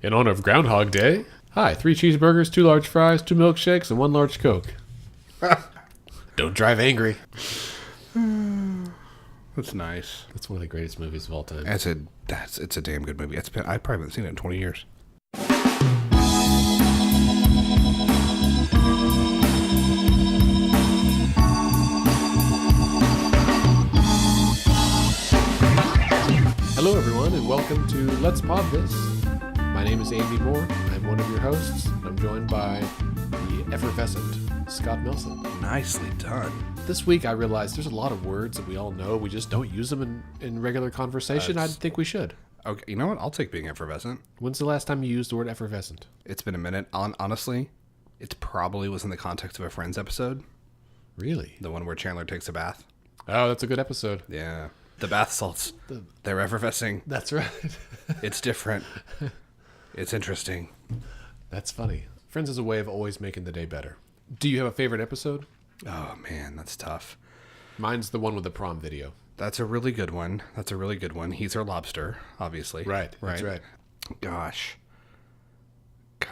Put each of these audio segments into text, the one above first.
In honor of Groundhog Day, hi, 3 cheeseburgers, 2 large fries, 2 milkshakes, and 1 large Coke. Don't drive angry. That's nice. That's one of the greatest movies of all time. It's a damn good movie. I probably haven't seen it in 20 years. Hello, everyone, and welcome to Let's Pod This. My name is Andy Moore. I'm one of your hosts. I'm joined by the effervescent Scott Nelson. Nicely done. This week, I realized there's a lot of words that we all know. We just don't use them in regular conversation. I think we should. Okay, you know what? I'll take being effervescent. When's the last time you used the word effervescent? It's been a minute. Honestly, it probably was in the context of a Friends episode. Really? The one where Chandler takes a bath. Oh, that's a good episode. Yeah. The bath salts. They're effervescing. That's right. It's different. It's interesting. That's funny. Friends is a way of always making the day better. Do you have a favorite episode? Oh, man, that's tough. Mine's the one with the prom video. That's a really good one. He's our lobster, obviously. Right. That's right. Gosh.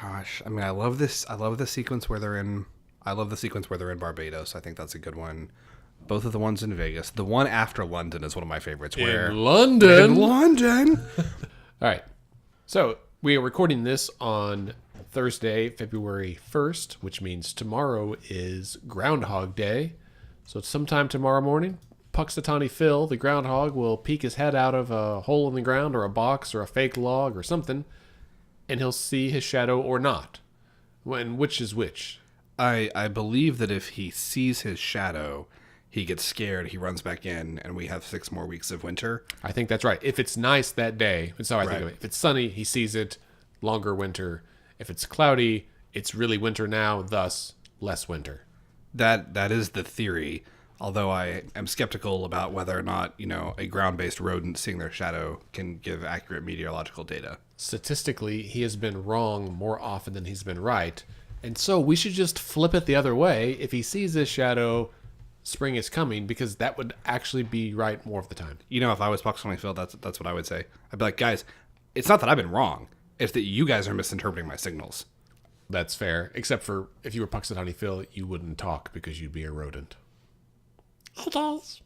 I mean, I love the sequence where they're in Barbados. I think that's a good one. Both of the ones in Vegas. The one after London is one of my favorites. In London. All right. So we are recording this on Thursday, February 1st, which means tomorrow is Groundhog Day. So it's sometime tomorrow morning. Puxatawny Phil, the groundhog, will peek his head out of a hole in the ground or a box or a fake log or something, and he'll see his shadow or not. And which is which? I believe that if he sees his shadow, he gets scared, he runs back in, and we have 6 more weeks of winter. I think that's right. If it's nice that day, that's how I think of it. If it's sunny, he sees it, longer winter. If it's cloudy, it's really winter now, thus less winter. That is the theory, although I am skeptical about whether or not, a ground-based rodent seeing their shadow can give accurate meteorological data. Statistically, he has been wrong more often than he's been right. And so we should just flip it the other way. If he sees his shadow, spring is coming, because that would actually be right more of the time. If I was Puxatawny Phil, that's what I would say. I'd be like, guys, it's not that I've been wrong. It's that you guys are misinterpreting my signals. That's fair. Except for if you were Puxatawny Phil, you wouldn't talk because you'd be a rodent. Hey guys.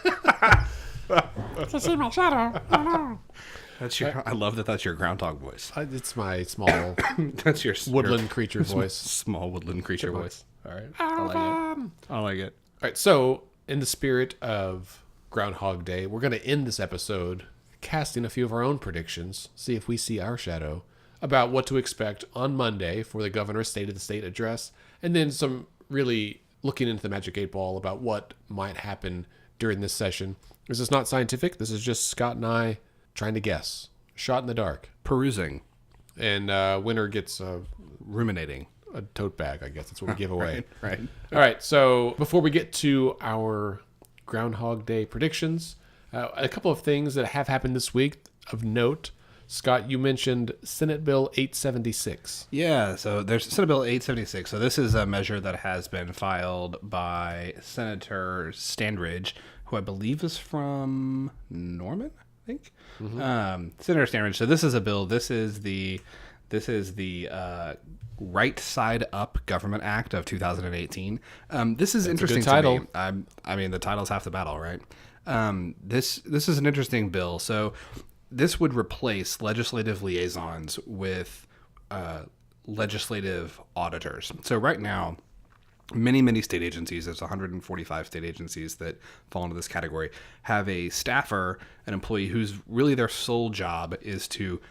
Can you see my shadow? Oh no. I love that. That's your groundhog voice. It's my small That's your woodland creature voice. Small woodland creature voice. All right. I like it. All right. So, in the spirit of Groundhog Day, we're going to end this episode casting a few of our own predictions, see if we see our shadow, about what to expect on Monday for the governor's State of the State address, and then some really looking into the Magic 8 Ball about what might happen during this session. This is not scientific. This is just Scott and I trying to guess. Shot in the dark. Perusing. And winner gets ruminating. A tote bag, I guess. That's what we give away. Right. All right. So before we get to our Groundhog Day predictions, a couple of things that have happened this week of note. Scott, you mentioned Senate Bill 876. Yeah, so there's Senate Bill 876. So this is a measure that has been filed by Senator Standridge, who I believe is from Norman, I think. Mm-hmm. Senator Standridge. So this is a bill. This is the Right Side Up Government Act of 2018. This is interesting to me. I mean, the title's half the battle, right? This is an interesting bill. So this would replace legislative liaisons with legislative auditors. So right now, many state agencies, there's 145 state agencies that fall into this category, have a staffer, an employee whose really their sole job is to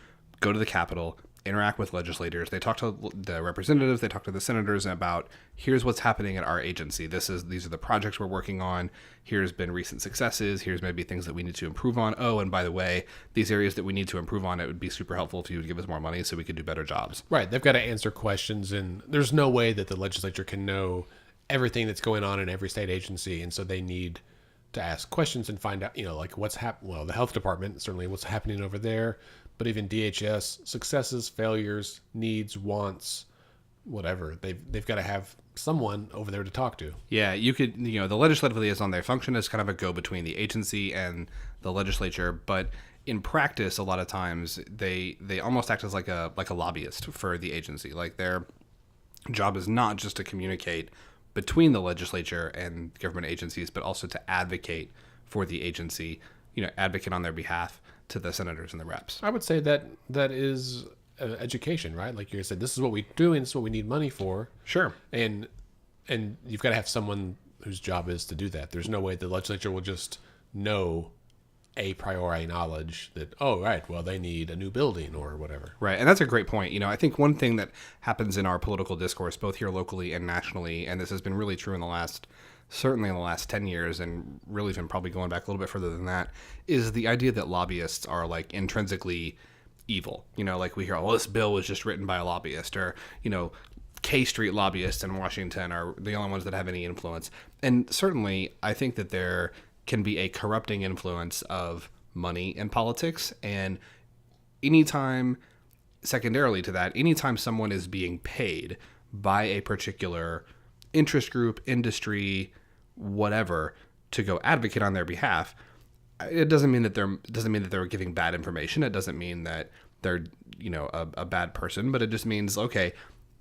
go to the Capitol, interact with legislators. They talk to the representatives, they talk to the senators about, here's what's happening at our agency. These are the projects we're working on. Here's been recent successes. Here's maybe things that we need to improve on. Oh, and by the way, these areas that we need to improve on, it would be super helpful if you would give us more money so we could do better jobs. Right. They've got to answer questions, and there's no way that the legislature can know everything that's going on in every state agency. And so they need to ask questions and find out, like what's happening. Well, the health department, certainly what's happening over there. But even DHS, successes, failures, needs, wants, whatever. They've got to have someone over there to talk to. Yeah, you could, the legislative liaison, their function is kind of a go between the agency and the legislature, but in practice, a lot of times they almost act as like a lobbyist for the agency. Like their job is not just to communicate between the legislature and government agencies, but also to advocate for the agency, advocate on their behalf to the senators and the reps. I would say that is education, right? Like you said, this is what we do and this is what we need money for. Sure. And you've got to have someone whose job is to do that. There's no way the legislature will just know a priori knowledge that, oh, right, well, they need a new building or whatever. Right. And that's a great point. I think one thing that happens in our political discourse, both here locally and nationally, and this has been really true certainly in the last 10 years, and really even probably going back a little bit further than that, is the idea that lobbyists are like intrinsically evil. Like we hear, oh, this bill was just written by a lobbyist, or, K Street lobbyists in Washington are the only ones that have any influence. And certainly I think that there can be a corrupting influence of money in politics. And secondarily to that, anytime someone is being paid by a particular interest group, industry, whatever, to go advocate on their behalf, it doesn't mean that they're giving bad information. It doesn't mean that they're, a bad person, but it just means, okay,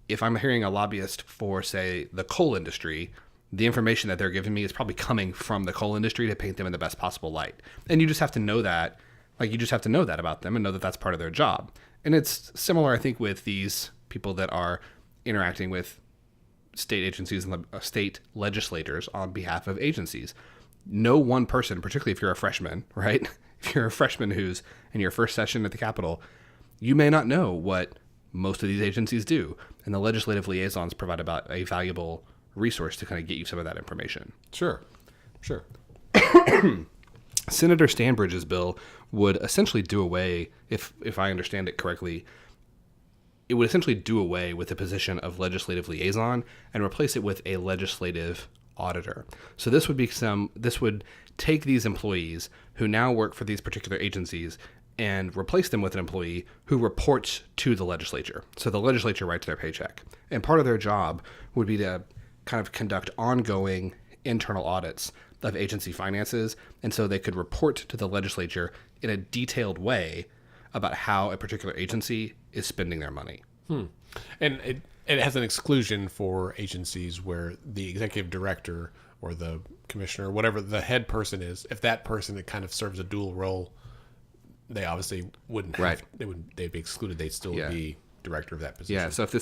if I'm hearing a lobbyist for, say, the coal industry, the information that they're giving me is probably coming from the coal industry to paint them in the best possible light. And you just have to know that, about them and know that that's part of their job. And it's similar, I think, with these people that are interacting with state agencies and state legislators on behalf of agencies. No one person, particularly if you're a freshman, right? If you're a freshman who's in your first session at the Capitol, you may not know what most of these agencies do. And the legislative liaisons provide about a valuable resource to kind of get you some of that information. Sure. Senator Stanbridge's bill would essentially do away, if I understand it correctly, it would essentially do away with the position of legislative liaison and replace it with a legislative auditor. So this would take these employees who now work for these particular agencies and replace them with an employee who reports to the legislature. So the legislature writes their paycheck. And part of their job would be to kind of conduct ongoing internal audits of agency finances, and so they could report to the legislature in a detailed way about how a particular agency is spending their money. And it has an exclusion for agencies where the executive director or the commissioner, whatever the head person is, if that person that kind of serves a dual role, they obviously wouldn't have, they'd be excluded. They'd still be director of that position. Yeah, so if the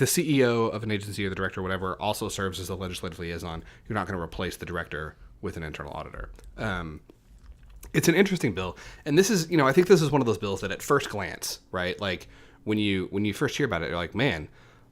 CEO of an agency or the director or whatever also serves as a legislative liaison, you're not going to replace the director with an internal auditor. It's an interesting bill, and this is, I think this is one of those bills that at first glance, right, like when you first hear about it, you're like, man,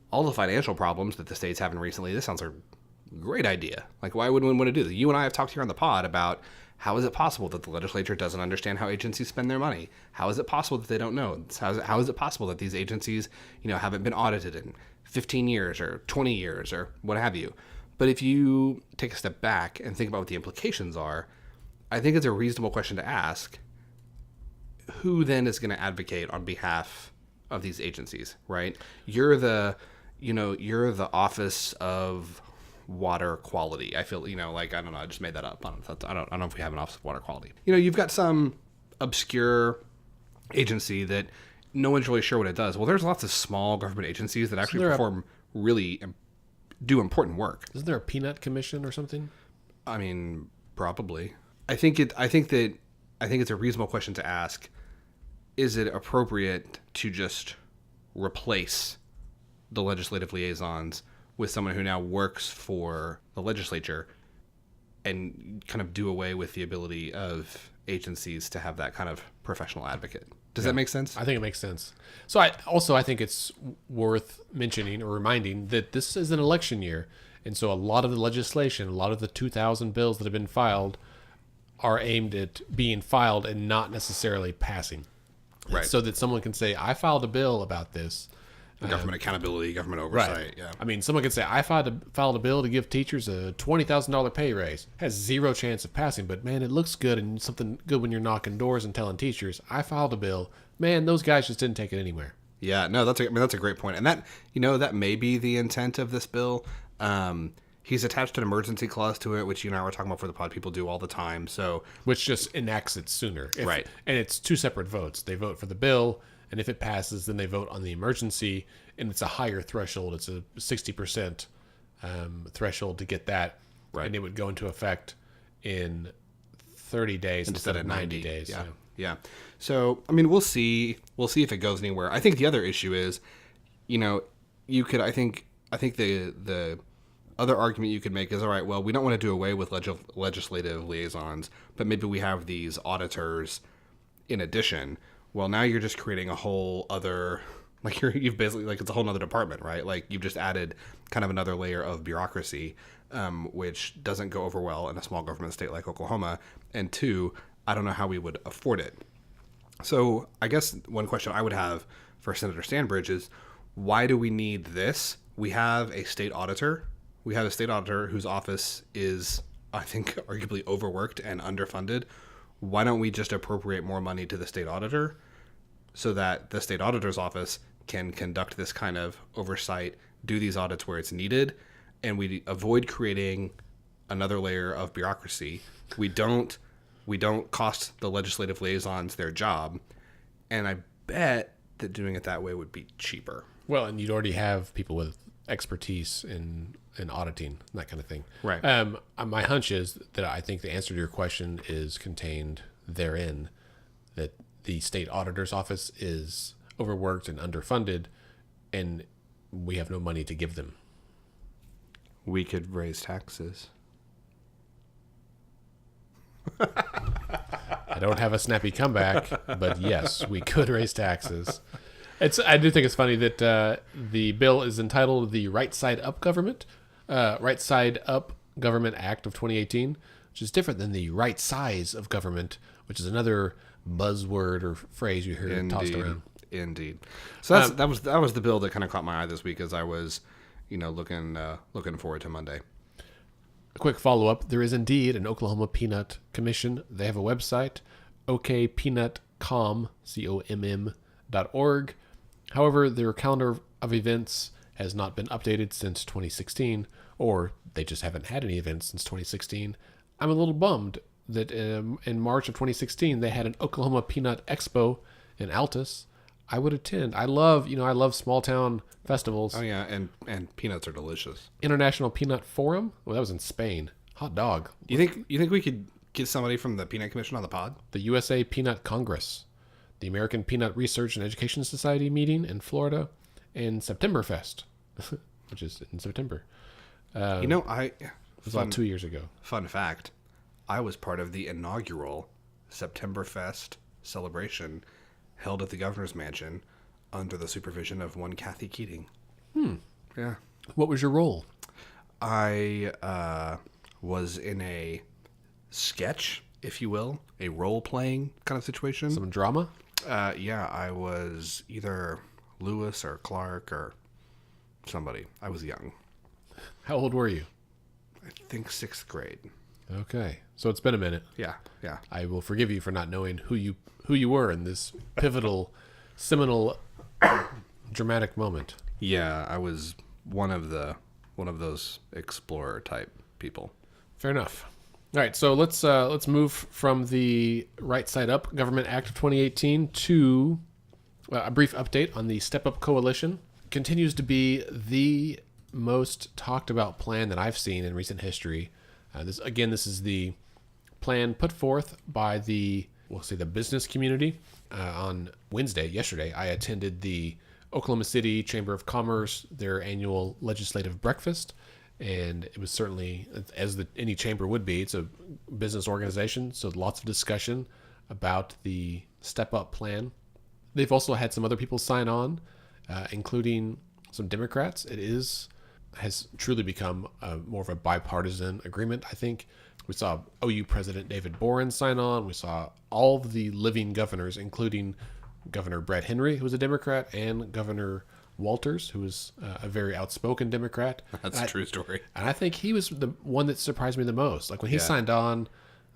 all the financial problems that the state's having recently, this sounds like a great idea. Like, why would one want to do this? You and I have talked here on the pod about how is it possible that the legislature doesn't understand how agencies spend their money? How is it possible that they don't know? How is it possible that these agencies, haven't been audited in 15 years or 20 years or what have you? But if you take a step back and think about what the implications are, I think it's a reasonable question to ask. Who then is going to advocate on behalf of these agencies, right? You're the Office of Water Quality. I feel, I don't know, I just made that up. I don't know if we have an Office of Water Quality. You've got some obscure agency that no one's really sure what it does. Well, there's lots of small government agencies that actually do important work. Isn't there a peanut commission or something? I mean, probably. I think it's a reasonable question to ask. Is it appropriate to just replace the legislative liaisons with someone who now works for the legislature and kind of do away with the ability of agencies to have that kind of professional advocate? Does that make sense? I think it makes sense. So I think it's worth mentioning or reminding that this is an election year. And so a lot of the legislation, a lot of the 2,000 bills that have been filed are aimed at being filed and not necessarily passing. Right. So that someone can say, I filed a bill about this. Government accountability, government oversight. Right. Yeah. I mean, someone could say, I filed a bill to give teachers a $20,000 pay raise. Has zero chance of passing, but man, it looks good and something good when you're knocking doors and telling teachers, I filed a bill. Man, those guys just didn't take it anywhere. Yeah, no, that's a great point. And that, that may be the intent of this bill. He's attached an emergency clause to it, which you and I were talking about for the pod. People do all the time. So Which just enacts it sooner. Right. And it's two separate votes. They vote for the bill, and if it passes, then they vote on the emergency, and it's a higher threshold. It's a 60% threshold to get that. Right. And it would go into effect in 30 days instead of 90 days. Yeah. Yeah. So, I mean, we'll see. We'll see if it goes anywhere. I think the other issue is, you could, I think the other argument you could make is, all right, well, we don't want to do away with legislative liaisons, but maybe we have these auditors in addition. Well, now you're just creating a whole other, like you've basically, like it's a whole other department, right? Like you've just added kind of another layer of bureaucracy, which doesn't go over well in a small government state like Oklahoma. And two, I don't know how we would afford it. So I guess one question I would have for Senator Stanbridge is, why do we need this? We have a state auditor. We have a state auditor whose office is, I think, arguably overworked and underfunded. Why don't we just appropriate more money to the state auditor so that the state auditor's office can conduct this kind of oversight, do these audits where it's needed, and we avoid creating another layer of bureaucracy. We don't cost the legislative liaisons their job, and I bet that doing it that way would be cheaper. Well, and you'd already have people with expertise in auditing, that kind of thing. Right. My hunch is that I think the answer to your question is contained therein, that the state auditor's office is overworked and underfunded, and we have no money to give them. We could raise taxes. I don't have a snappy comeback, but yes, we could raise taxes. I do think it's funny that the bill is entitled the Right Side Up Government Act of 2018, which is different than the right size of government, which is another buzzword or phrase you hear tossed around. Indeed. So that was the bill that kind of caught my eye this week as I was, looking forward to Monday. A quick follow-up. There is indeed an Oklahoma Peanut Commission. They have a website, okpeanutcom, COMM.org. However, their calendar of events has not been updated since 2016, or they just haven't had any events since 2016. I'm a little bummed that in March of 2016, they had an Oklahoma Peanut Expo in Altus. I would attend. I love small town festivals. Oh yeah, and peanuts are delicious. International Peanut Forum. Well, that was in Spain. Hot dog. You think we could get somebody from the Peanut Commission on the pod? The USA Peanut Congress, the American Peanut Research and Education Society meeting in Florida, and Septemberfest, which is in September. It was about 2 years ago. Fun fact: I was part of the inaugural Septemberfest celebration held at the governor's mansion under the supervision of one Kathy Keating. Yeah. What was your role? I was in a sketch, if you will, a role-playing kind of situation. Some drama? Yeah, I was either Lewis or Clark or somebody. I was young. How old were you? I think 6th grade. Okay, so it's been a minute. Yeah. I will forgive you for not knowing who you were in this pivotal, seminal, dramatic moment. Yeah, I was one of those explorer type people. Fair enough. All right, so let's move from the Right Side Up Government Act of 2018 to a brief update on the Step Up Coalition. Continues to be the most talked about plan that I've seen in recent history. This is the plan put forth by the business community. On yesterday, I attended the Oklahoma City Chamber of Commerce, their annual legislative breakfast. And it was certainly, as any chamber would be, it's a business organization, so lots of discussion about the Step Up plan. They've also had some other people sign on, including some Democrats. Has truly become more of a bipartisan agreement, I think. We saw OU President David Boren sign on. We saw all of the living governors, including Governor Brett Henry, who was a Democrat, and Governor Walters, who was a very outspoken Democrat. That's a true story. And I think he was the one that surprised me the most. Like when he signed on,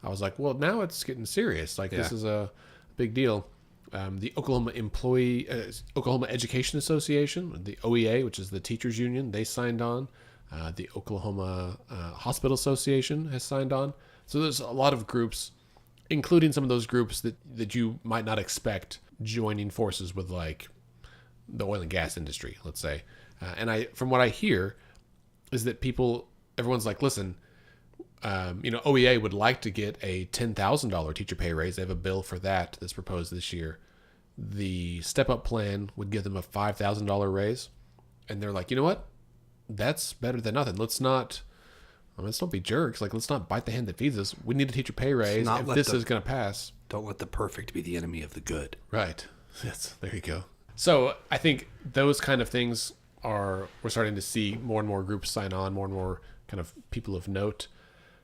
I was like, well, now it's getting serious. This is a big deal. The Oklahoma Oklahoma Education Association, the OEA, which is the teachers union, they signed on. The Oklahoma Hospital Association has signed on. So there's a lot of groups, including some of those groups that you might not expect joining forces with, like the oil and gas industry, let's say. From what I hear, is that everyone's like, listen, OEA would like to get a $10,000 teacher pay raise. They have a bill for that that's proposed this year. The step-up plan would give them a $5,000 raise. And they're like, you know what? That's better than nothing. Let's don't be jerks. Like, let's not bite the hand that feeds us. We need a teacher pay raise if this is going to pass. Don't let the perfect be the enemy of the good. Right. Yes, there you go. So I think those kind of things we're starting to see more and more groups sign on, more and more kind of people of note.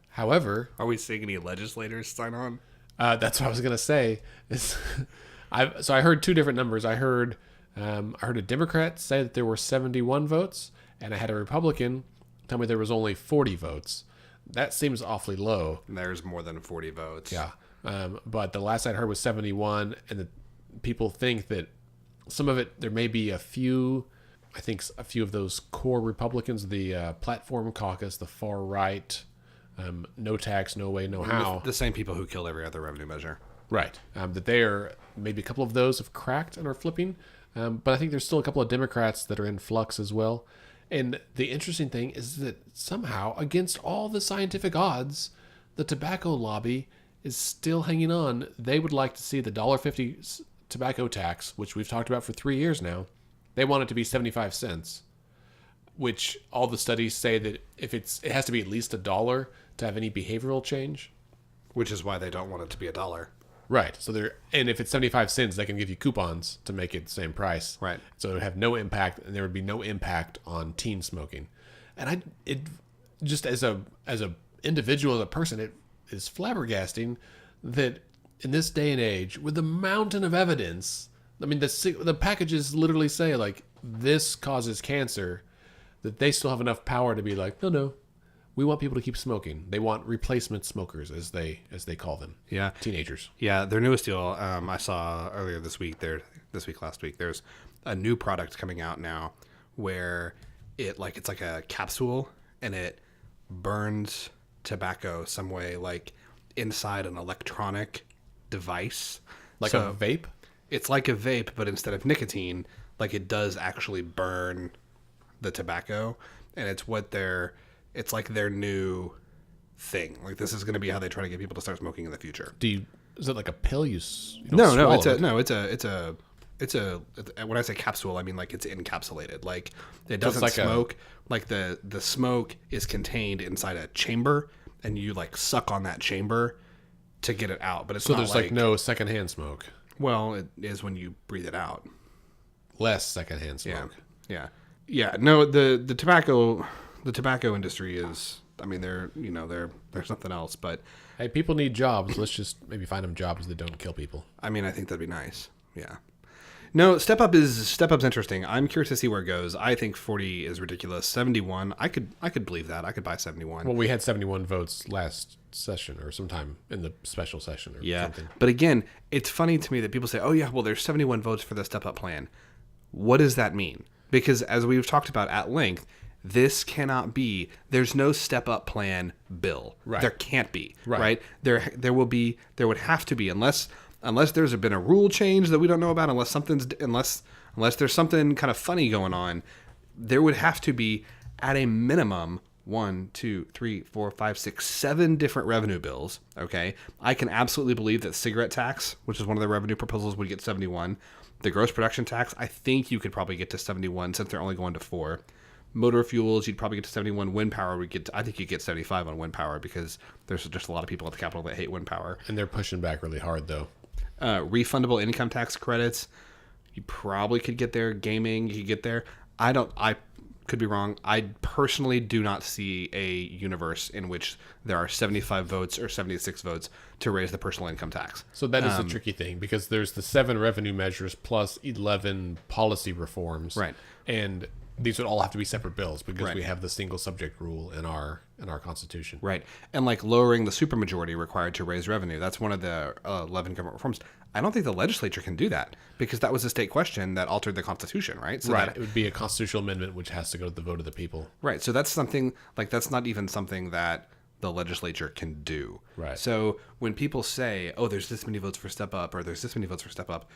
However, are we seeing any legislators sign on? That's what I was gonna say. I heard two different numbers. I heard a Democrat say that there were 71 votes, and I had a Republican tell me there was only 40 votes. That seems awfully low. There's more than 40 votes. Yeah, but the last I heard was 71, and people think that some of it, there may be a few. I think a few of those core Republicans, the Platform Caucus, the far right. No tax, no way, no how. The same people who killed every other revenue measure. Right. That they are, maybe a couple of those have cracked and are flipping. But I think there's still a couple of Democrats that are in flux as well. And the interesting thing is that somehow, against all the scientific odds, the tobacco lobby is still hanging on. They would like to see the $1.50 tobacco tax, which we've talked about for 3 years now. They want it to be 75 cents, which all the studies say that it has to be at least $1 to have any behavioral change. Which is why they don't want it to be $1. Right. So and if it's 75 cents, they can give you coupons to make it the same price. Right. So it would have no impact, and there would be no impact on teen smoking. And just as a individual, as a person, it is flabbergasting that in this day and age, with the mountain of evidence, I mean, the packages literally say, like, this causes cancer, that they still have enough power to be like, no, we want people to keep smoking. They want replacement smokers, as they call them. Yeah, teenagers. Yeah, their newest deal I saw earlier this week. Last week. There's a new product coming out now where it's like a capsule, and it burns tobacco some way, like inside an electronic device, like a vape. It's like a vape, but instead of nicotine, like, it does actually burn the tobacco, and it's like their new thing. Like, this is going to be how they try to get people to start smoking in the future. Is it like a pill you No, it's a when I say capsule, I mean, like, it's encapsulated. Like, it doesn't smoke. Like, the smoke is contained inside a chamber, and you, like, suck on that chamber to get it out. But it's not there's like no secondhand smoke. Well, it is when you breathe it out. Less secondhand smoke. Yeah. No, the tobacco industry is, I mean, they're something else, but hey, people need jobs. Let's just maybe find them jobs that don't kill people. I mean, I think that'd be nice. Yeah. No, step up's interesting. I'm curious to see where it goes. I think 40 is ridiculous. 71, I could believe that. I could buy 71. Well, we had 71 votes last session, or sometime in the special session, or something. But again, it's funny to me that people say, "Oh yeah, well, there's 71 votes for the step up plan." What does that mean? Because as we've talked about at length, this cannot be. There's no step up plan bill. Right. There can't be. Right. There would have to be, unless there's been a rule change that we don't know about, unless there's something kind of funny going on, there would have to be, at a minimum, 1, 2, 3, 4, 5, 6, 7 different revenue bills. Okay, I can absolutely believe that cigarette tax, which is one of the revenue proposals, would get 71. The gross production tax, I think you could probably get to 71 since they're only going to 4. Motor fuels, you'd probably get to 71. Wind power, I think you'd get 75 on wind power, because there's just a lot of people at the Capitol that hate wind power. And they're pushing back really hard, though. Refundable income tax credits, you probably could get there. Gaming, you could get there. I could be wrong. I personally do not see a universe in which there are 75 votes or 76 votes to raise the personal income tax. So that is the tricky thing, because there's the 7 revenue measures plus 11 policy reforms. Right. And these would all have to be separate bills because Right. we have the single subject rule in our Constitution. Right. And like lowering the supermajority required to raise revenue. That's one of the 11 government reforms. I don't think the legislature can do that because that was a state question that altered the Constitution, right? So Right. It would be a constitutional amendment which has to go to the vote of the people. Right. So that's something like that's not even something that the legislature can do. Right. So when people say, "Oh, there's this many votes for step up," or "There's this many votes for step up,"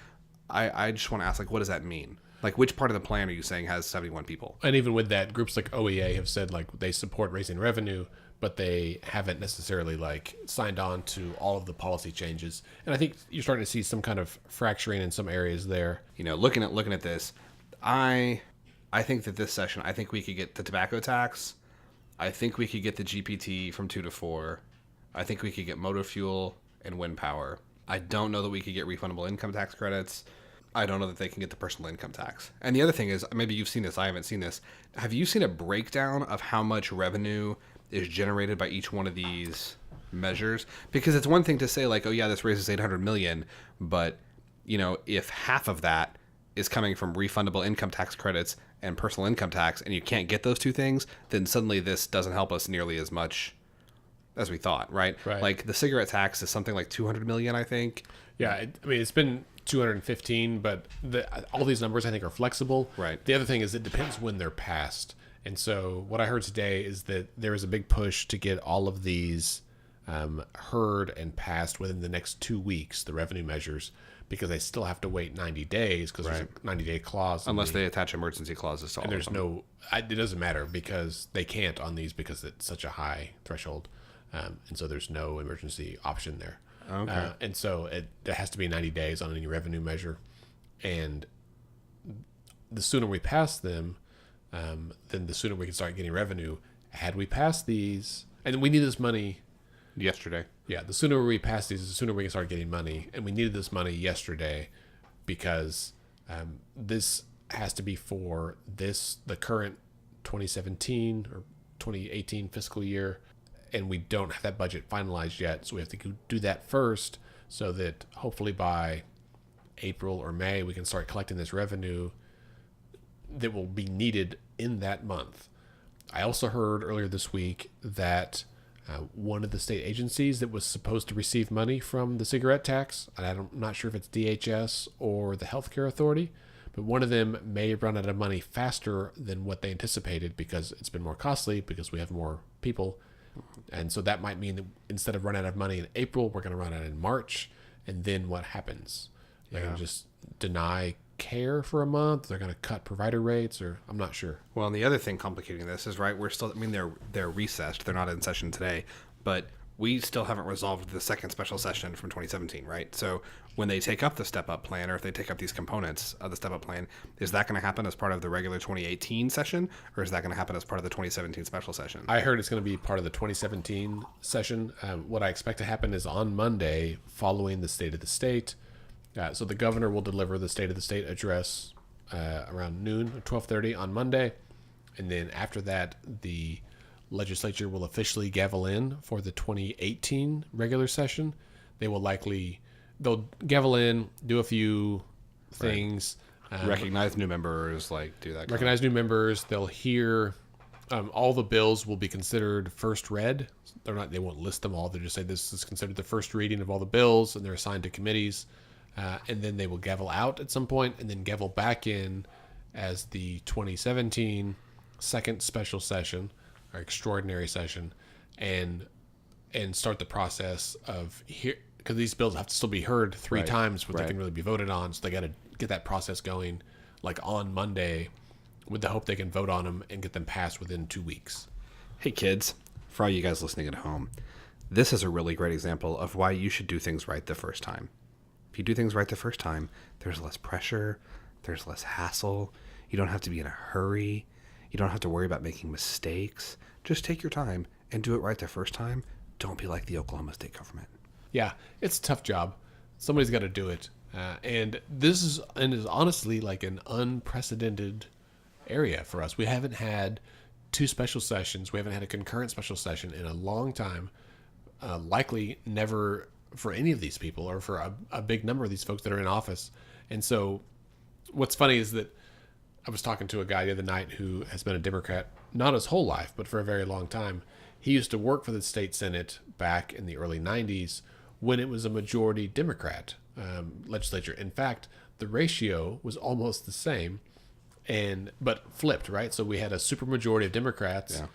I just want to ask, like, what does that mean? Like, which part of the plan are you saying has 71 people? And even with that, groups like OEA have said like they support raising revenue, but they haven't necessarily like signed on to all of the policy changes. And I think you're starting to see some kind of fracturing in some areas there. You know, looking at this, I think that this session, I think we could get the tobacco tax. I think we could get the GPT from 2 to 4. I think we could get motor fuel and wind power. I don't know that we could get refundable income tax credits. I don't know that they can get the personal income tax. And the other thing is, maybe you've seen this, I haven't seen this. Have you seen a breakdown of how much revenue is generated by each one of these measures? Because it's one thing to say like, oh yeah, this raises 800 million, but you know, if half of that is coming from refundable income tax credits and personal income tax, and you can't get those two things, then suddenly this doesn't help us nearly as much as we thought, right? Right. Like the cigarette tax is something like 200 million, I think. Yeah, I mean, it's been 215, but all these numbers I think are flexible. Right. The other thing is it depends when they're passed. And so what I heard today is that there is a big push to get all of these heard and passed within the next 2 weeks, the revenue measures, because they still have to wait 90 days because there's a 90-day clause. Unless they attach emergency clauses to all and there's of them. it doesn't matter because they can't on these because it's such a high threshold. And so there's no emergency option there. Okay. And so it has to be 90 days on any revenue measure. And the sooner we pass them, then the sooner we can start getting revenue. Had we passed these, and we need this money Yesterday. yeah, the sooner we pass these, the sooner we can start getting money. And we needed this money yesterday because this has to be for the current 2017 or 2018 fiscal year. And we don't have that budget finalized yet. So we have to do that first so that hopefully by April or May, we can start collecting this revenue that will be needed in that month. I also heard earlier this week that one of the state agencies that was supposed to receive money from the cigarette tax, and I'm not sure if it's DHS or the Healthcare Authority, but one of them may run out of money faster than what they anticipated because it's been more costly because we have more people. And so that might mean that instead of running out of money in April, we're going to run out in March. And then what happens? They're going to just deny care for a month. They're going to cut provider rates, or I'm not sure. Well, and the other thing complicating this is, right, we're still, I mean, they're recessed. They're not in session today, but we still haven't resolved the second special session from 2017, right? So when they take up the step-up plan, or if they take up these components of the step-up plan, is that going to happen as part of the regular 2018 session, or is that going to happen as part of the 2017 special session? I heard it's going to be part of the 2017 session. What I expect to happen is on Monday, following the State of the State. So the governor will deliver the State of the State address around noon, 12:30 on Monday. And then after that, the legislature will officially gavel in for the 2018 regular session. They'll gavel in, do a few things. Recognize new members, like do that. Recognize new members. They'll hear all the bills will be considered first read. They won't list them all. They just say this is considered the first reading of all the bills, and they're assigned to committees. And then they will gavel out at some point, and then gavel back in as the 2017 second special session or extraordinary session, and start the process of here, because these bills have to still be heard three times before they can really be voted on. So they got to get that process going, like on Monday, with the hope they can vote on them and get them passed within 2 weeks. Hey kids, for all you guys listening at home, this is a really great example of why you should do things right the first time. If you do things right the first time, there's less pressure, there's less hassle, you don't have to be in a hurry, you don't have to worry about making mistakes. Just take your time and do it right the first time. Don't be like the Oklahoma State government. Yeah, it's a tough job. Somebody's got to do it. And this is honestly like an unprecedented area for us. We haven't had two special sessions. We haven't had a concurrent special session in a long time. Likely never for any of these people, or for a big number of these folks that are in office. And so what's funny is that I was talking to a guy the other night who has been a Democrat, not his whole life, but for a very long time. He used to work for the state Senate back in the early 90s when it was a majority Democrat legislature. In fact, the ratio was almost the same, but flipped, right? So we had a supermajority of Democrats. Yeah.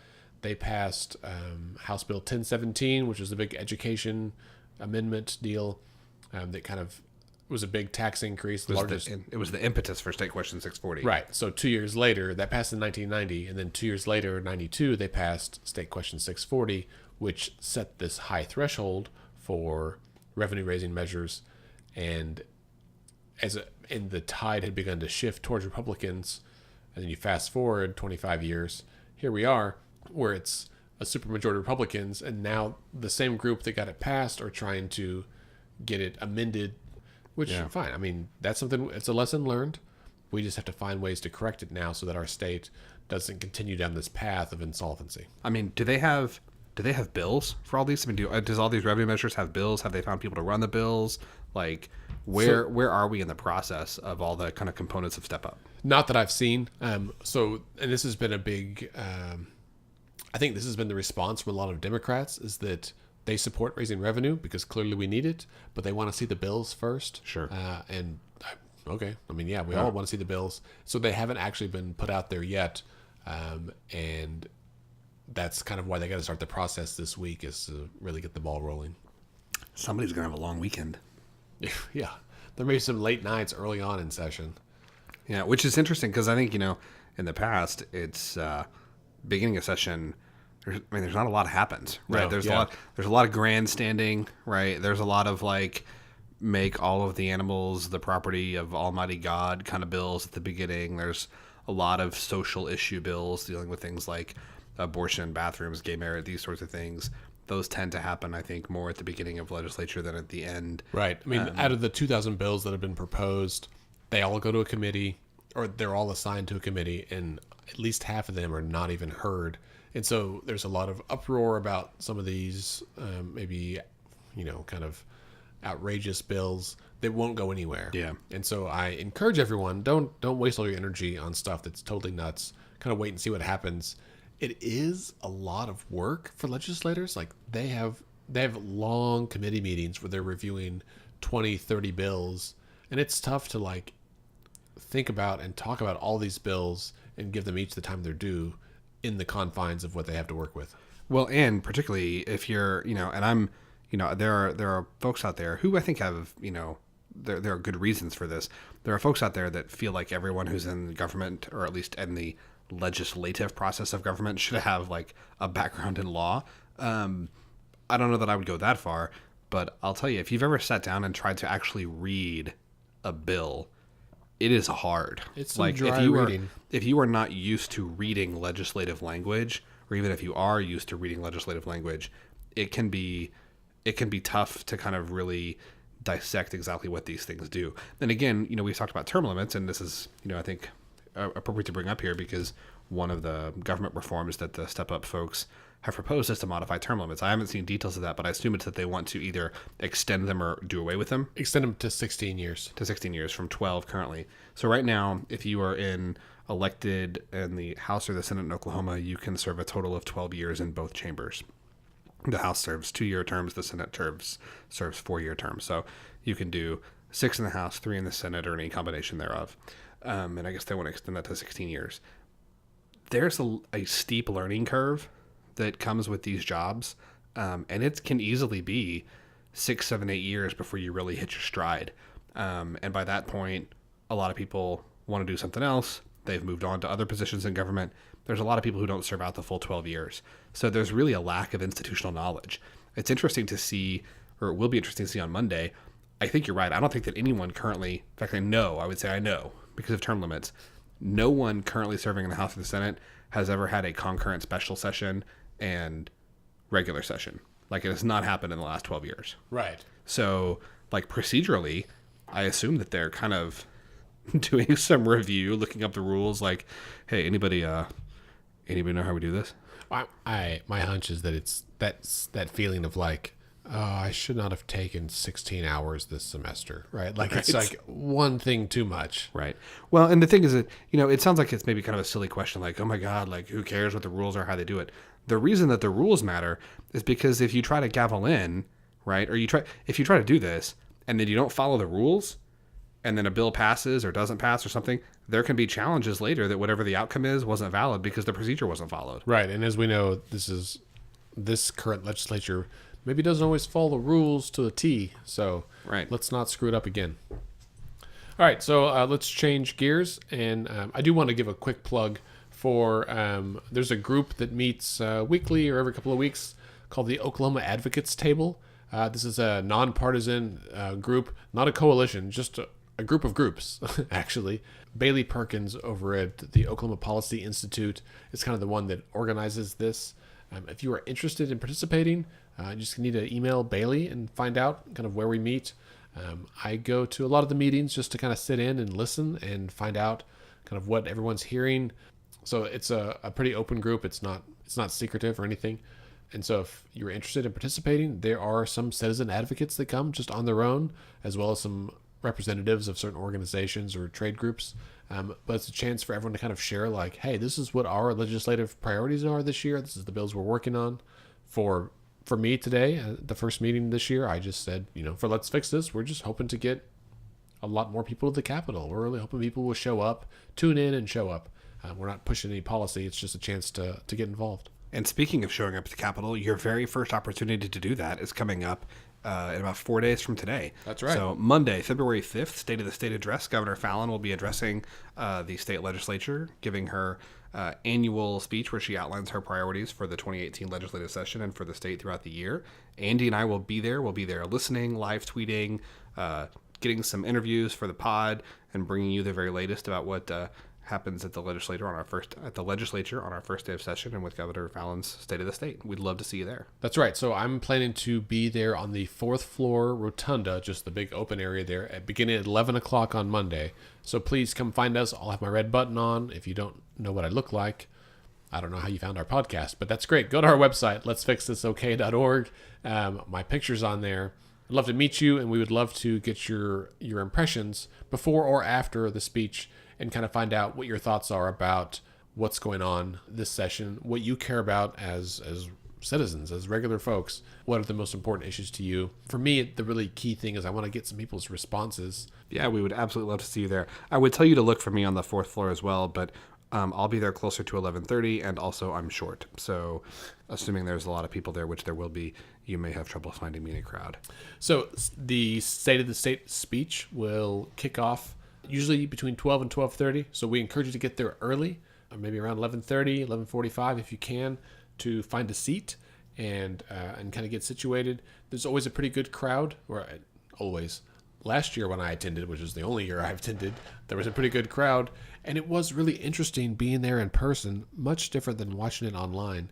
They passed House Bill 1017, which was the big education amendment deal that kind of was a big tax increase. It was the impetus for State Question 640. Right. So 2 years later, that passed in 1990, and then 2 years later, in 92, they passed State Question 640, which set this high threshold for revenue-raising measures, and and the tide had begun to shift towards Republicans, and then you fast forward 25 years, here we are, where it's a supermajority Republicans, and now the same group that got it passed are trying to get it amended. Which, fine. I mean, that's something, it's a lesson learned. We just have to find ways to correct it now so that our state doesn't continue down this path of insolvency. I mean, do they have bills for all these? I mean, does all these revenue measures have bills? Have they found people to run the bills? Like, where are we in the process of all the kind of components of Step Up? Not that I've seen. And this has been a big, I think this has been the response from a lot of Democrats, is that they support raising revenue because clearly we need it, but they want to see the bills first. Sure. Okay. I mean, we all want to see the bills. So they haven't actually been put out there yet. And that's kind of why they got to start the process this week, is to really get the ball rolling. Somebody's going to have a long weekend. Yeah. There may be some late nights early on in session. Yeah, which is interesting because I think, in the past, it's beginning of session. There's not a lot happens, right? No, There's a lot of grandstanding, right? There's a lot of make all of the animals the property of Almighty God kind of bills at the beginning. There's a lot of social issue bills dealing with things like abortion, bathrooms, gay marriage, these sorts of things. Those tend to happen, I think, more at the beginning of legislature than at the end. Right. I mean, out of the 2,000 bills that have been proposed, they all go to a committee, or they're all assigned to a committee, and at least half of them are not even heard. And so there's a lot of uproar about some of these maybe, kind of outrageous bills that won't go anywhere. Yeah. And so I encourage everyone, don't waste all your energy on stuff that's totally nuts. Kind of wait and see what happens. It is a lot of work for legislators. Like they have long committee meetings where they're reviewing 20, 30 bills, and it's tough to think about and talk about all these bills and give them each the time they're due in the confines of what they have to work with. Well, and particularly if you're, and I'm, there are folks out there who I think have, there are good reasons for this. There are folks out there that feel like everyone who's in government, or at least in the legislative process of government, should have a background in law. I don't know that I would go that far, but I'll tell you, if you've ever sat down and tried to actually read a bill, it is hard. It's some dry reading. If you are not used to reading legislative language, or even if you are used to reading legislative language, it can be tough to kind of really dissect exactly what these things do. And again, we've talked about term limits, and this is, I think appropriate to bring up here because one of the government reforms that the Step Up folks have proposed is to modify term limits. I haven't seen details of that, but I assume it's that they want to either extend them or do away with them. Extend them to 16 years. To 16 years from 12 currently. So right now, if you are elected in the House or the Senate in Oklahoma, you can serve a total of 12 years in both chambers. The House serves 2-year terms. The Senate serves 4-year terms. So you can do 6 in the House, 3 in the Senate, or any combination thereof. And I guess they want to extend that to 16 years. There's a steep learning curve that comes with these jobs. And it can easily be 6, 7, 8 years before you really hit your stride. And by that point, a lot of people want to do something else. They've moved on to other positions in government. There's a lot of people who don't serve out the full 12 years. So there's really a lack of institutional knowledge. It's interesting to see, or it will be interesting to see on Monday. I think you're right. I don't think that anyone currently, in fact, I know, because of term limits, no one currently serving in the House or the Senate has ever had a concurrent special session and regular session. It has not happened in the last 12 years. Right. So, procedurally, I assume that they're kind of doing some review, looking up the rules. Hey, anybody know how we do this? My hunch is that it's that feeling of oh, I should not have taken 16 hours this semester, right? Like, it's like one thing too much. Right. Well, and the thing is that, it sounds like it's maybe kind of a silly question, like, oh my God, like, who cares what the rules are, how they do it? The reason that the rules matter is because if you try to gavel in, right, or if you try to do this and then you don't follow the rules and then a bill passes or doesn't pass or something, there can be challenges later that whatever the outcome is wasn't valid because the procedure wasn't followed. Right. And as we know, this current legislature maybe doesn't always follow the rules to the T. So Right. let's not screw it up again. All right. So let's change gears. And I do want to give a quick plug for there's a group that meets weekly or every couple of weeks called the Oklahoma Advocates Table. This is a nonpartisan group, not a coalition, just a group of groups, actually. Bailey Perkins over at the Oklahoma Policy Institute is kind of the one that organizes this. If you are interested in participating, you just need to email Bailey and find out kind of where we meet. I go to a lot of the meetings just to kind of sit in and listen and find out kind of what everyone's hearing. So it's a pretty open group. It's not secretive or anything. And so if you're interested in participating, there are some citizen advocates that come just on their own, as well as some representatives of certain organizations or trade groups. But it's a chance for everyone to kind of share, like, hey, this is what our legislative priorities are this year. This is the bills we're working on. For me today, the first meeting this year, I just said, for Let's Fix This, we're just hoping to get a lot more people to the Capitol. We're really hoping people will show up, tune in and show up. We're not pushing any policy. It's just a chance to get involved. And speaking of showing up at the Capitol, your very first opportunity to do that is coming up in about 4 days from today. That's right. So Monday, February 5th, State of the State Address. Governor Fallon will be addressing the state legislature, giving her annual speech where she outlines her priorities for the 2018 legislative session and for the state throughout the year. Andy and I will be there. We'll be there listening, live tweeting, getting some interviews for the pod, and bringing you the very latest about what happens at the legislature on our first day of session and with Governor Fallon's State of the State. We'd love to see you there. That's right. So I'm planning to be there on the 4th floor rotunda, just the big open area there, beginning at 11 o'clock on Monday. So please come find us. I'll have my red button on. If you don't know what I look like, I don't know how you found our podcast, but that's great. Go to our website, letsfixthisok.org. My picture's on there. I'd love to meet you, and we would love to get your impressions before or after the speech and kind of find out what your thoughts are about what's going on this session, what you care about as citizens, as regular folks. What are the most important issues to you? For me, the really key thing is I want to get some people's responses. Yeah, we would absolutely love to see you there. I would tell you to look for me on the 4th floor as well, but I'll be there closer to 11:30, and also I'm short. So assuming there's a lot of people there, which there will be, you may have trouble finding me in a crowd. So the State of the State speech will kick off usually between 12 and 12:30. So we encourage you to get there early, maybe around 11:30, 11:45 if you can, to find a seat and kind of get situated. There's always a pretty good crowd, or always. Last year when I attended, which is the only year I've attended, there was a pretty good crowd, and it was really interesting being there in person, much different than watching it online,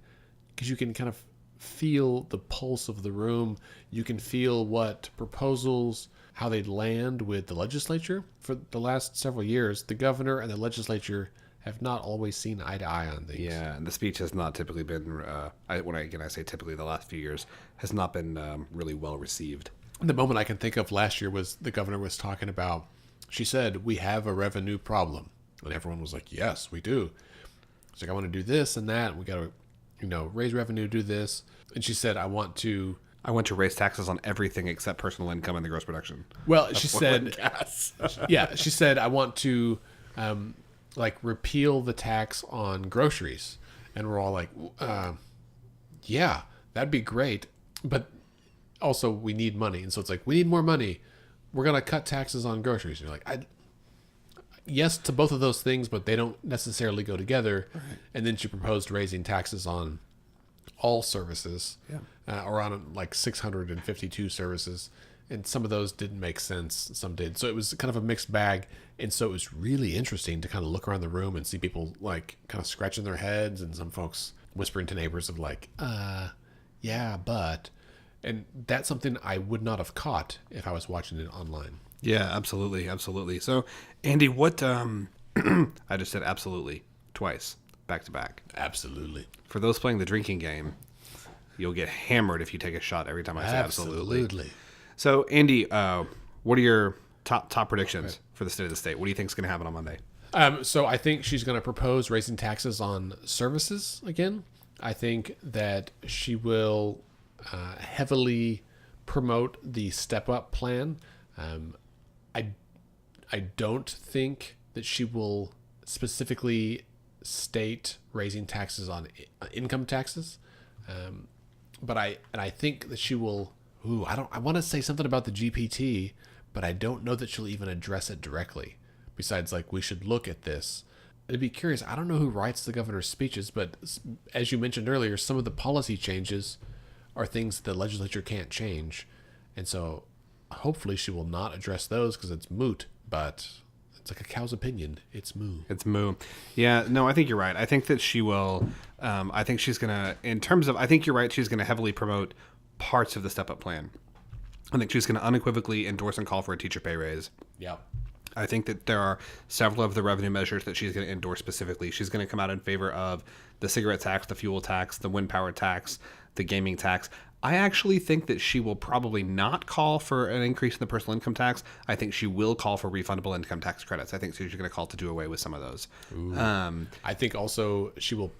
because you can kind of feel the pulse of the room. You can feel what proposals, how they land with the legislature. For the last several years, the governor and the legislature have not always seen eye to eye on things. Yeah, and the speech has not typically been, when I say typically, the last few years, has not been really well received. The moment I can think of last year was the governor was talking about, she said, we have a revenue problem. And everyone was like, yes, we do. It's like, I want to do this and that. We got to, raise revenue, do this. And she said, I want to raise taxes on everything except personal income and the gross production. Well, she said, yeah, she said, I want to, repeal the tax on groceries. And we're all like, yeah, that'd be great. But also we need money. And so it's like, we need more money. We're going to cut taxes on groceries. And you're like, yes to both of those things, but they don't necessarily go together. Right. And then she proposed raising taxes on all services, or on like 652 services. And some of those didn't make sense. Some did. So it was kind of a mixed bag. And so it was really interesting to kind of look around the room and see people like kind of scratching their heads, and some folks whispering to neighbors of like, yeah, but. And that's something I would not have caught if I was watching it online. Yeah, absolutely. Absolutely. So, Andy, what, I just said absolutely twice, back to back. Absolutely. For those playing the drinking game, You'll get hammered if you take a shot every time I say absolutely. Absolutely. So, Andy, what are your top predictions for the state of the state? What do you think is going to happen on Monday? So I think she's going to propose raising taxes on services again. I think that she will heavily promote the Step Up plan. I don't think that she will specifically state raising taxes on income taxes, but I think that she will. I want to say something about the GPT, but I don't know that she'll even address it directly. Besides, like, we should look at this. I'd be curious. I don't know who writes the governor's speeches, but as you mentioned earlier, some of the policy changes are things the legislature can't change, and so hopefully she will not address those because it's moot. But it's like a cow's opinion. It's moo. It's moo. Yeah, no, I think you're right. I think that she will. I think she's gonna. In terms of, I think you're right. She's gonna heavily promote parts of the Step Up plan. I think she's gonna unequivocally endorse and call for a teacher pay raise. Yeah. I think that there are several of the revenue measures that she's going to endorse specifically. She's going to come out in favor of the cigarette tax, the fuel tax, the wind power tax, the gaming tax. I actually think that she will probably not call for an increase in the personal income tax. I think she will call for refundable income tax credits. I think she's going to call to do away with some of those. I think also she will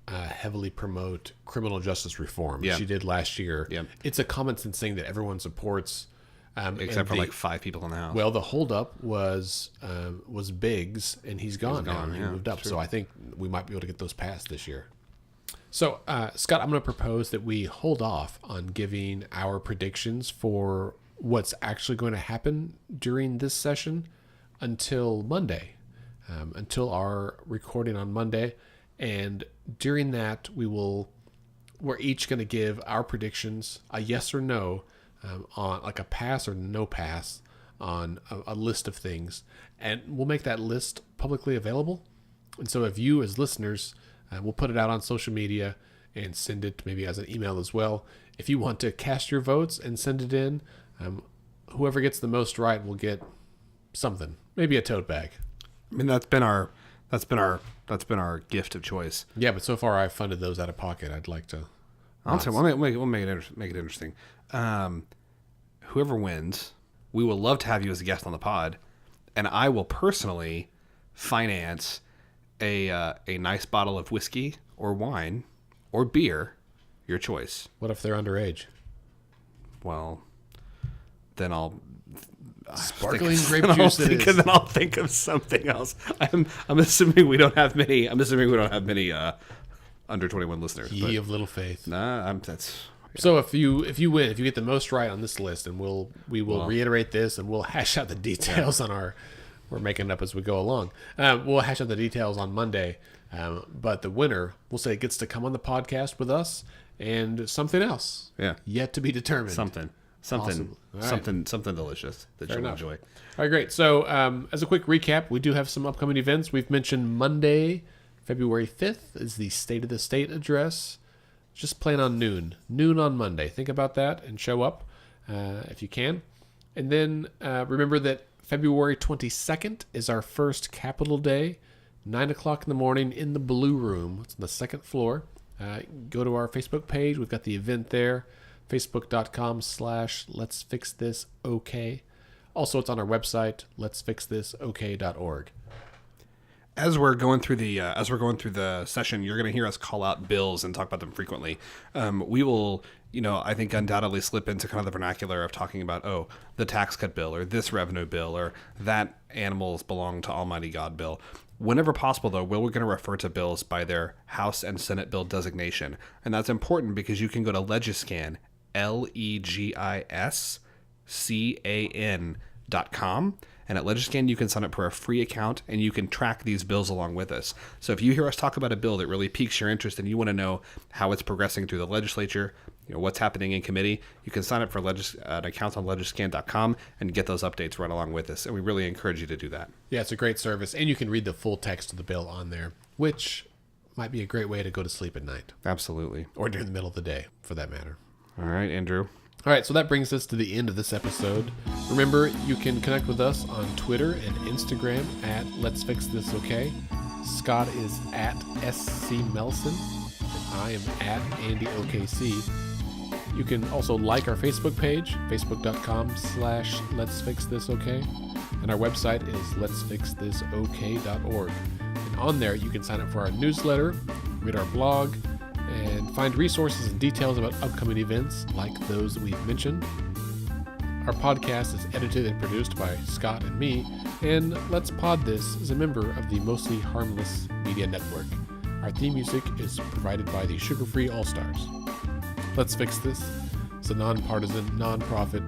heavily promote criminal justice reform. Yeah. She did last year. Yeah. It's a common sense thing that everyone supports. Except for like 5 people in the house. Well, the holdup was Biggs, and he's gone now. He moved up. True. So I think we might be able to get those passed this year. So, Scott, I'm going to propose that we hold off on giving our predictions for what's actually going to happen during this session until Monday, until our recording on Monday. And during that, we're each going to give our predictions, a yes or no, on like a pass or no pass on a list of things, and we'll make that list publicly available. And so if you as listeners, we'll put it out on social media and send it maybe as an email as well. If you want to cast your votes and send it in, whoever gets the most right will get something, maybe a tote bag. I mean, that's been our gift of choice. Yeah, but so far I've funded those out of pocket. I'd like to. We'll make it interesting. Whoever wins, we will love to have you as a guest on the pod, and I will personally finance a nice bottle of whiskey or wine or beer, your choice. What if they're underage? Well, then I'll sparkling grape juice. Then I'll think of something else. I'm assuming we don't have many. Under 21 listeners. Ye of little faith. Nah, that's. Yeah. So if you win, if you get the most right on this list, and we will reiterate this, and we'll hash out the details on our. We're making it up as we go along. We'll hash out the details on Monday, but the winner, we'll say, gets to come on the podcast with us and something else. Yeah, yet to be determined. Something delicious that you'll enjoy. All right, great. So as a quick recap, we do have some upcoming events. We've mentioned Monday, February 5th is the State of the State address. Just plan on noon on Monday. Think about that and show up if you can. And then remember that February 22nd is our first Capitol Day, 9 o'clock in the morning in the Blue Room. It's on the second floor. Go to our Facebook page. We've got the event there, facebook.com/Let's Fix This OK. Also, it's on our website, letsfixthisok.org. As we're going through the session, you're going to hear us call out bills and talk about them frequently. We will, I think undoubtedly slip into kind of the vernacular of talking about, the tax cut bill or this revenue bill or that animals belong to Almighty God bill. Whenever possible, though, we're going to refer to bills by their House and Senate bill designation. And that's important because you can go to Legiscan, legiscan.com. And at Legiscan, you can sign up for a free account, and you can track these bills along with us. So if you hear us talk about a bill that really piques your interest and you want to know how it's progressing through the legislature, what's happening in committee, you can sign up for an account on legiscan.com and get those updates right along with us. And we really encourage you to do that. Yeah, it's a great service. And you can read the full text of the bill on there, which might be a great way to go to sleep at night. Absolutely. Or during the middle of the day, for that matter. All right, Andrew. All right, so that brings us to the end of this episode. Remember, you can connect with us on Twitter and Instagram at Let's Fix This OK. Scott is at SC Melson. I am at AndyOKC. You can also like our Facebook page, facebook.com/Let's Fix This Okay. And our website is letsfixthisok.org. And on there, you can sign up for our newsletter, read our blog, and find resources and details about upcoming events like those that we've mentioned. Our podcast is edited and produced by Scott and me, and Let's Pod This is a member of the Mostly Harmless Media Network. Our theme music is provided by the Sugar-Free All-Stars. Let's Fix This is a nonpartisan, non-profit,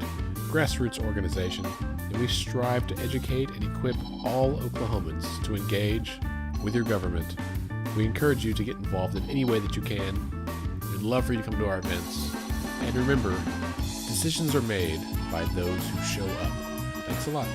grassroots organization, and we strive to educate and equip all Oklahomans to engage with your government. We encourage you to get involved in any way that you can. We'd love for you to come to our events. And remember, decisions are made by those who show up. Thanks a lot.